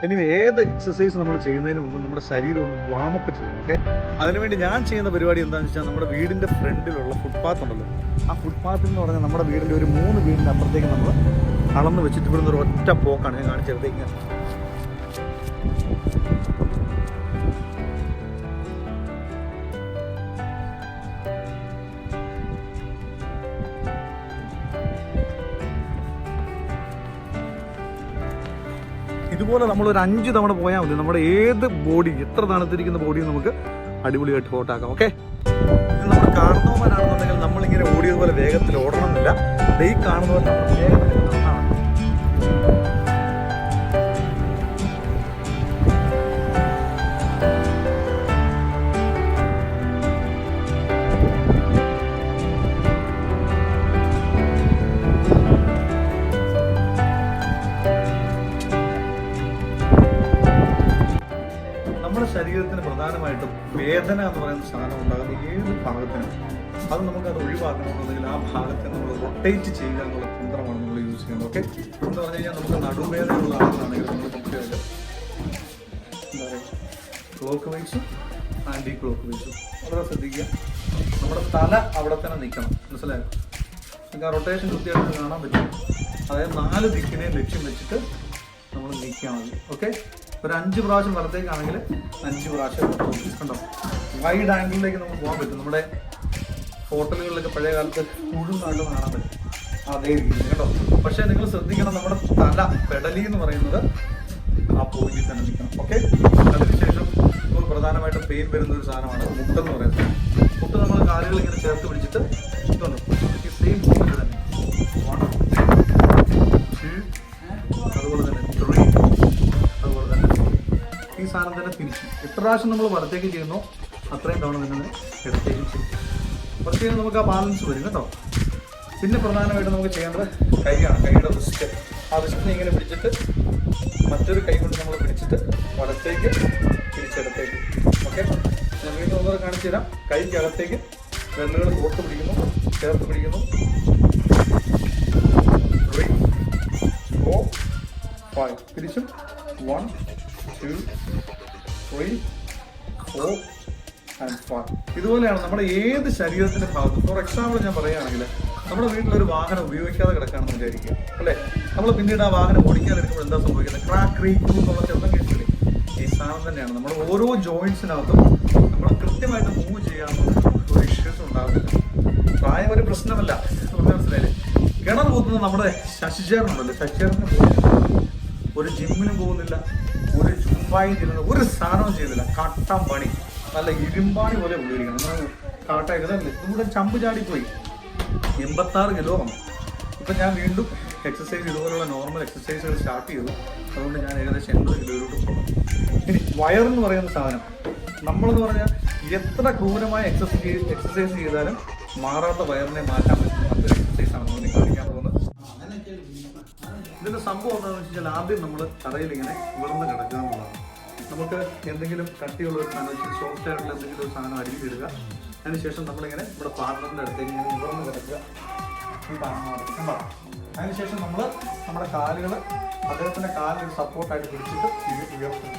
ഇനി ഏത് എക്സസൈസ് നമ്മൾ ചെയ്യുന്നതിന് മുമ്പ് നമ്മുടെ ശരീരം ഒന്ന് വാമപ്പ് ചെയ്യണം. ഓക്കെ, അതിനുവേണ്ടി ഞാൻ ചെയ്യുന്ന പരിപാടി എന്താണെന്ന് വെച്ചാൽ നമ്മുടെ വീടിൻ്റെ ഫ്രണ്ടിലുള്ള ഫുട്പാത്ത് ഉണ്ടല്ലോ, ആ ഫുട്പാത്തിൽ എന്ന് പറഞ്ഞാൽ നമ്മുടെ വീടിൻ്റെ ഒരു 3 വീടിൻ്റെ അപ്പുറത്തേക്ക് നമ്മൾ അളന്ന് വെച്ചിട്ട് ഇവിടുന്ന് ഒരു ഒറ്റ പോക്കാണ് ഞാൻ കാണിച്ചെടുത്തേക്ക്. ഇതുപോലെ നമ്മൾ ഒരു 5 തവണ പോയാൽ മതി. നമ്മുടെ ഏത് ബോഡി, എത്ര തണുത്തിരിക്കുന്ന ബോഡിയും നമുക്ക് അടിപൊളിയായിട്ട് ഹോട്ടാക്കാം. ഓക്കെ, നമ്മൾ കാണുന്നവനാണെന്നുണ്ടെങ്കിൽ നമ്മളിങ്ങനെ ഓടിയതുപോലെ വേഗത്തിൽ ഓടണം എന്നില്ല. ഈ കാണുന്നവർ നമ്മൾ വേഗത്തിൽ നടന്നാൽ നമ്മുടെ ശരീരത്തിന് പ്രധാനമായിട്ടും വേദന എന്ന് പറയുന്ന സാധനം ഉണ്ടാകുന്ന ഏത് ഭാഗത്തിനും അത് നമുക്കത് ഒഴിവാക്കണമെന്നുണ്ടെങ്കിൽ ആ ഭാഗത്തെ നമ്മൾ റൊട്ടേറ്റ് ചെയ്യുക എന്നുള്ള തന്ത്രമാണ് നമ്മൾ യൂസ് ചെയ്യുന്നത്. ഓക്കെ, എന്ന് പറഞ്ഞു കഴിഞ്ഞാൽ നമുക്ക് നടുവേദനയുള്ള ആളുകളാണെങ്കിൽ നമ്മൾ കുട്ടികളുടെ എന്താ പറയുക, ക്ലോക്ക് വൈസും ആൻറ്റി ക്ലോക്ക് വൈസും വളരെ ശ്രദ്ധിക്കുക. നമ്മുടെ തല അവിടെ തന്നെ നിൽക്കണം, മനസ്സിലായോ? നിങ്ങൾക്ക് ആ റൊട്ടേഷൻ കൃത്യമായിട്ട് കാണാൻ പറ്റും. അതായത് 4 ദിക്കിനെയും ലക്ഷ്യം വെച്ചിട്ട് നമ്മൾ നീക്കിയാൽ മതി. ഓക്കെ, ഒരു 5 പ്രാവശ്യം വലത്തേക്കാണെങ്കിൽ 5 പ്രാവശ്യം കണ്ടോ, വൈഡ് ആംഗിളിലേക്ക് നമുക്ക് പോകാൻ പറ്റും. നമ്മുടെ ഹോട്ടലുകളിലൊക്കെ പഴയ കാലത്ത് മുഴുവനായിട്ട് കാണാൻ പറ്റും അതേ രീതിയിൽ കേട്ടോ. പക്ഷേ നിങ്ങൾ ശ്രദ്ധിക്കണം, നമ്മുടെ തല പെടലി എന്ന് പറയുന്നത് ആ പോയിന്റിൽ തന്നെ നിൽക്കണം. ഓക്കെ, അതിനുശേഷം നമുക്ക് പ്രധാനമായിട്ടും പെയിൻ വരുന്ന ഒരു സാധനമാണ് മുട്ടെന്ന് പറയുന്നത്. മുട്ട് നമ്മൾ കാലുകൾ ഇങ്ങനെ ചേർത്ത് പിടിച്ചിട്ട് ഇതുണ്ട് ഈ സെയിം മൂവ്മെന്റ് തന്നെ 1 2 അതുപോലെ തന്നെ 3 അതുപോലെ തന്നെ ഈ സാധനം തന്നെ തിരിച്ചു. എത്ര പ്രാവശ്യം നമ്മൾ വലത്തേക്ക് ചെയ്യുന്നോ അത്രയും തവണ തന്നെ ഇടത്തേക്ക് ചെയ്യും. കുറച്ച് കഴിഞ്ഞാൽ നമുക്ക് ആ ബാലൻസ് വരും കേട്ടോ. പിന്നെ പ്രധാനമായിട്ടും നമുക്ക് ചെയ്യേണ്ടത് കൈയാണ്, കൈയുടെ റിസ്റ്റ്. ആ റിസ്റ്റിനെ ഇങ്ങനെ പിടിച്ചിട്ട് മറ്റൊരു കൈ കൊണ്ട് നമ്മൾ പിടിച്ചിട്ട് വലത്തേക്ക് തിരിച്ചിടത്തേക്ക്. ഓക്കെ, ഞാൻ വീണ്ടും ഒന്നുകൂടെ കാണിച്ചു തരാം. കൈക്കകത്തേക്ക് വിരലുകൾ കോർത്ത് പിടിക്കുന്നു, ചേർത്ത് പിടിക്കുന്നു. 3 4 5 തിരിച്ചും 1 2 3 4 and 5. ഇതുപോലെയാണ് നമ്മുടെ ഏത് ശരീരത്തിന്റെ ഭാഗത്തും. ഫോർ എക്സാമ്പിൾ ഞാൻ പറയുകയാണെങ്കിൽ നമ്മുടെ വീട്ടിലൊരു വാഹനം ഉപയോഗിക്കാതെ കിടക്കുകയാണെന്ന് വിചാരിക്കുക അല്ലേ, നമ്മൾ പിന്നീട് ആ വാഹനം ഓടിക്കാനെടുക്കുമ്പോൾ എന്താ സംഭവിക്കുന്നത്, ക്രാക്ക് റീക്കൂ എന്നുള്ള ശബ്ദം കേട്ടില്ലേ? ഈ സാധനം തന്നെയാണ് നമ്മുടെ ഓരോ ജോയിന്റ്സിനകത്തും നമ്മൾ കൃത്യമായിട്ട് മൂവ് ചെയ്യാമെന്നുള്ള ഒരു ഇഷ്യൂസ് ഉണ്ടാകുന്നില്ല. പ്രായം ഒരു പ്രശ്നമല്ല, മനസ്സിലായില്ലേ? കിണർ കൂത്തുന്നത് നമ്മുടെ ശശിചേട്ടനുണ്ടല്ലോ, ശശിചേട്ടന് പോകുന്നില്ല, ഒരു ജിമ്മിനും പോകുന്നില്ല, ഒരു ചുമ്പായും ചെയ്യുന്നില്ല, ഒരു സാധനവും ചെയ്യുന്നില്ല. കട്ടം പണി, നല്ല ഇരുമ്പാണി പോലെ ഉപയോഗിക്കണം. നമ്മൾ കാട്ടായിരുന്നല്ലേ, നമ്മുടെ ചമ്പ് ചാടിപ്പോയി 86 കിലോ ആണ്. ഇപ്പം ഞാൻ വീണ്ടും എക്സസൈസ് ഇതുപോലുള്ള നോർമൽ എക്സസൈസുകൾ സ്റ്റാർട്ട് ചെയ്തു. അതുകൊണ്ട് ഞാൻ ഏകദേശം 80 കിലോയിലോട്ട് പോകും. ഇനി വയറെന്ന് പറയുന്ന സാധനം, നമ്മളെന്ന് പറഞ്ഞാൽ എത്ര ക്രൂരമായ എക്സസൈസ് ചെയ്താലും മാറാത്ത വയറിനെ മാറ്റാൻ പറ്റുന്ന മറ്റൊരു എക്സസൈസാണ് നമ്മൾ കാണിക്കാൻ പോകുന്നത്. ഇതിൻ്റെ സംഭവം എന്താണെന്ന് വെച്ചാൽ ആദ്യം നമ്മൾ തറയിൽ ഇങ്ങനെ വിളർന്ന് കിടക്കുക എന്നുള്ളതാണ്. നമുക്ക് എന്തെങ്കിലും കട്ടിയുള്ള ഒരു സാധനം വെച്ചാൽ സോഫ്റ്റ് ആയിട്ടുള്ള എന്തെങ്കിലും ഒരു സാധനം അരിയിലിടുക. അതിനുശേഷം നമ്മളിങ്ങനെ ഇവിടെ പാർട്ണറിൻ്റെ അടുത്തേക്ക് ഇങ്ങനെ വിളർന്ന് കിടക്കുക. അതിനുശേഷം നമ്മൾ നമ്മുടെ കാലുകൾ അദ്ദേഹത്തിൻ്റെ കാലിൽ സപ്പോർട്ടായിട്ട് പിടിച്ചിട്ട് ഉയർത്തും.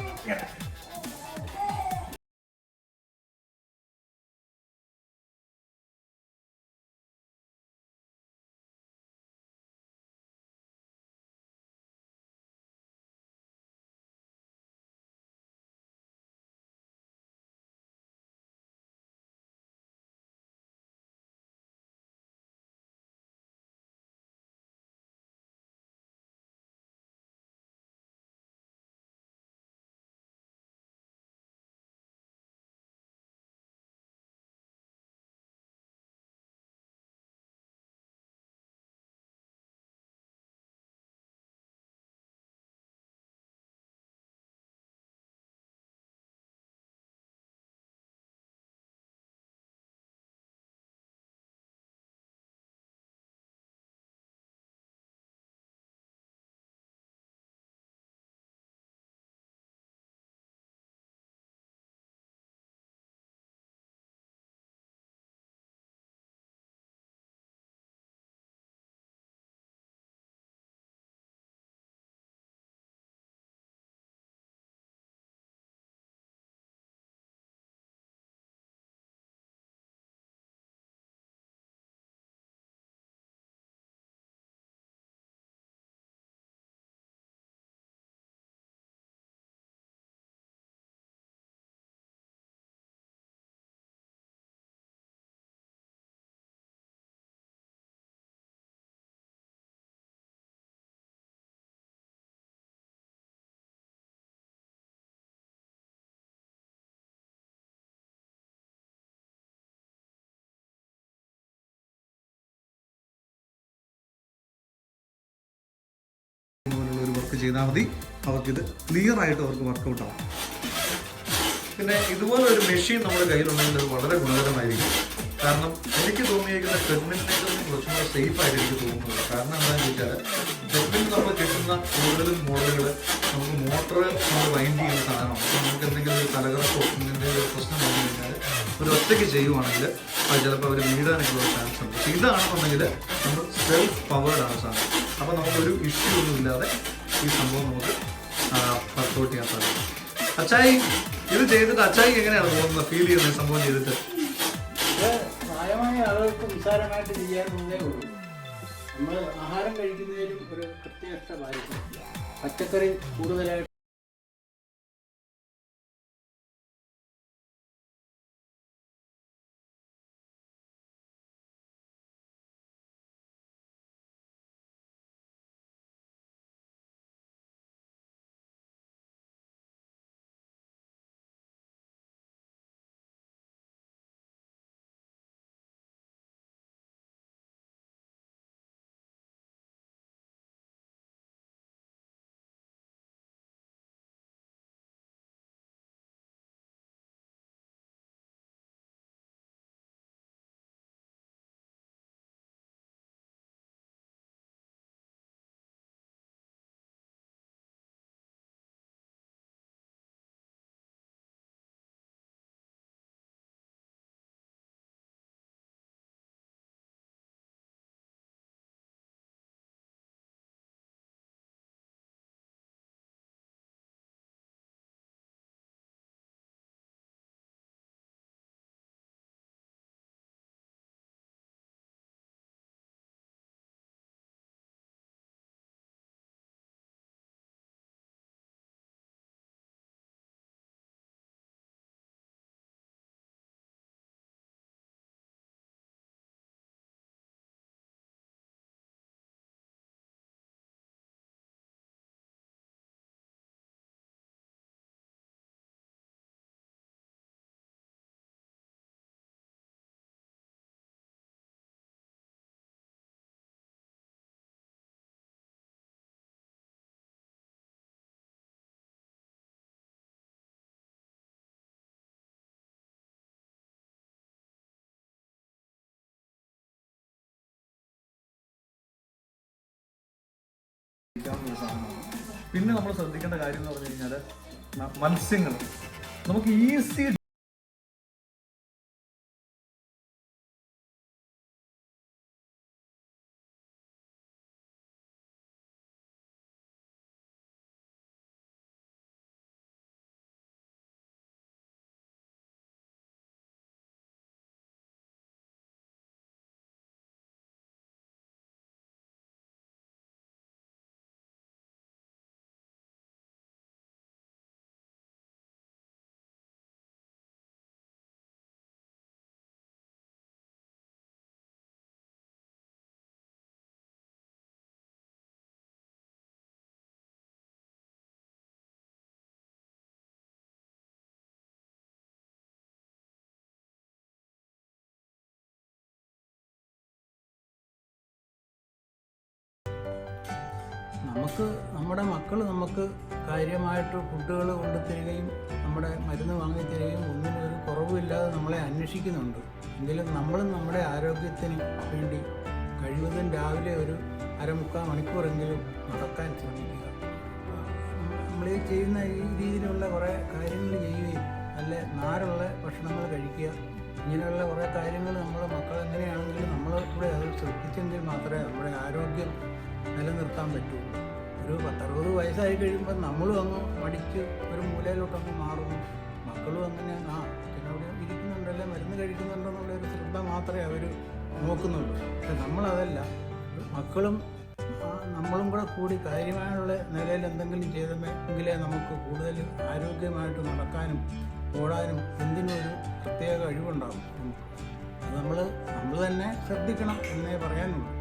വർക്ക് ചെയ്താൽ മതി. അവർക്കിത് ക്ലിയർ ആയിട്ട് അവർക്ക് വർക്കൗട്ട് ആവും. പിന്നെ ഇതുപോലെ ഒരു മെഷീൻ നമ്മുടെ കയ്യിലുണ്ടെങ്കിൽ അത് വളരെ ഗുണകരമായിരിക്കും. കാരണം എനിക്ക് തോന്നിയിരിക്കുന്ന ട്രെഡ്മില്ലിനേക്കാളും കുറച്ചും കൂടെ സേഫ് ആയിട്ട് എനിക്ക് തോന്നുന്നത്. കാരണം എന്താണെന്ന് വെച്ചാൽ ട്രെഡ്മിൽ നമ്മൾ കിട്ടുന്ന കൂടുതലും മോഡലുകൾ നമുക്ക് മോട്ടർ നമ്മൾ വൈൻഡ് ചെയ്യുന്ന സാധനമാണ്. അപ്പോൾ നമുക്ക് എന്തെങ്കിലും ഒരു കലകറക്കോ എന്തെങ്കിലും ഒരു പ്രശ്നം വന്നു കഴിഞ്ഞാൽ ഒരു ഒറ്റയ്ക്ക് ചെയ്യുവാണെങ്കിൽ അത് ചിലപ്പോൾ അവർ വീടാനൊക്കെയുള്ള ചാൻസ് ഉണ്ട്. പക്ഷേ ഇതാണെന്നുണ്ടെങ്കിൽ നമ്മൾ സെൽഫ് പവേർഡ് ആണ് സാധനം. അപ്പോൾ നമുക്കൊരു ഇഷ്യൂ ഒന്നും ഇല്ലാതെ ഈ സംഭവം നമുക്ക് വർക്കൗട്ട് ചെയ്യാൻ സാധിക്കും. അച്ചായി ഇത് ചെയ്തിട്ട് അച്ചായി എങ്ങനെയാണ് തോന്നുന്നത്, ഫീൽ ചെയ്യുന്നത് സംഭവം ചെയ്തിട്ട്? പ്രായമായ ആളുകൾക്ക് നിസ്സാരമായിട്ട് ചെയ്യാനുള്ളതേ ഉള്ളൂ. നമ്മൾ ആഹാരം കഴിക്കുന്നതിലും ഒരു കൃത്യനിഷ്ഠ പാലിക്കണം. പച്ചക്കറി കൂടുതലായിട്ട് പിന്നെ നമ്മൾ ശ്രദ്ധിക്കേണ്ട കാര്യം എന്ന് പറഞ്ഞു കഴിഞ്ഞാൽ മത്സ്യങ്ങൾ നമുക്ക് ഈസി നമ്മുടെ മക്കൾ നമുക്ക് കാര്യമായിട്ട് ഫുഡുകൾ കൊണ്ടുതരികയും നമ്മുടെ മരുന്ന് വാങ്ങിത്തരികയും ഒന്നിനും ഒരു കുറവുമില്ലാതെ നമ്മളെ അന്വേഷിക്കുന്നുണ്ട്. എങ്കിലും നമ്മളും നമ്മുടെ ആരോഗ്യത്തിന് വേണ്ടി കഴിവതും രാവിലെ ഒരു അരമുക്കാൽ മണിക്കൂറെങ്കിലും നടക്കാൻ ശ്രമിക്കുക. നമ്മൾ ചെയ്യുന്ന ഈ രീതിയിലുള്ള കുറേ കാര്യങ്ങൾ ചെയ്യുകയും നല്ല നാരുള്ള ഭക്ഷണങ്ങൾ കഴിക്കുക, ഇങ്ങനെയുള്ള കുറേ കാര്യങ്ങൾ നമ്മുടെ മക്കൾ എങ്ങനെയാണെങ്കിലും നമ്മൾ കൂടെ അത് ശ്രദ്ധിച്ചെങ്കിൽ മാത്രമേ നമ്മുടെ ആരോഗ്യം നിലനിർത്താൻ പറ്റുള്ളൂ. ഒരു 10-60 വയസ്സായി കഴിയുമ്പോൾ നമ്മളും അങ്ങ് മടിച്ച് ഒരു മൂലയിലോട്ടങ്ങ് മാറുന്നു. മക്കളും അങ്ങനെ അച്ഛനവിടെ ഇരിക്കുന്നുണ്ടല്ലേ, മരുന്ന് കഴിക്കുന്നുണ്ടെന്നുള്ള ഒരു ശ്രദ്ധ മാത്രമേ അവർ നോക്കുന്നുള്ളൂ. പക്ഷെ നമ്മളതല്ല, മക്കളും നമ്മളും കൂടി കാര്യമായുള്ള നിലയിൽ എന്തെങ്കിലും ചെയ്തെങ്കിലേ നമുക്ക് കൂടുതൽ ആരോഗ്യമായിട്ട് നടക്കാനും ഓടാനും എന്തിനും ഒരു പ്രത്യേക കഴിവുണ്ടാകും. അത് നമ്മൾ തന്നെ ശ്രദ്ധിക്കണം എന്നേ പറയാനുള്ളൂ.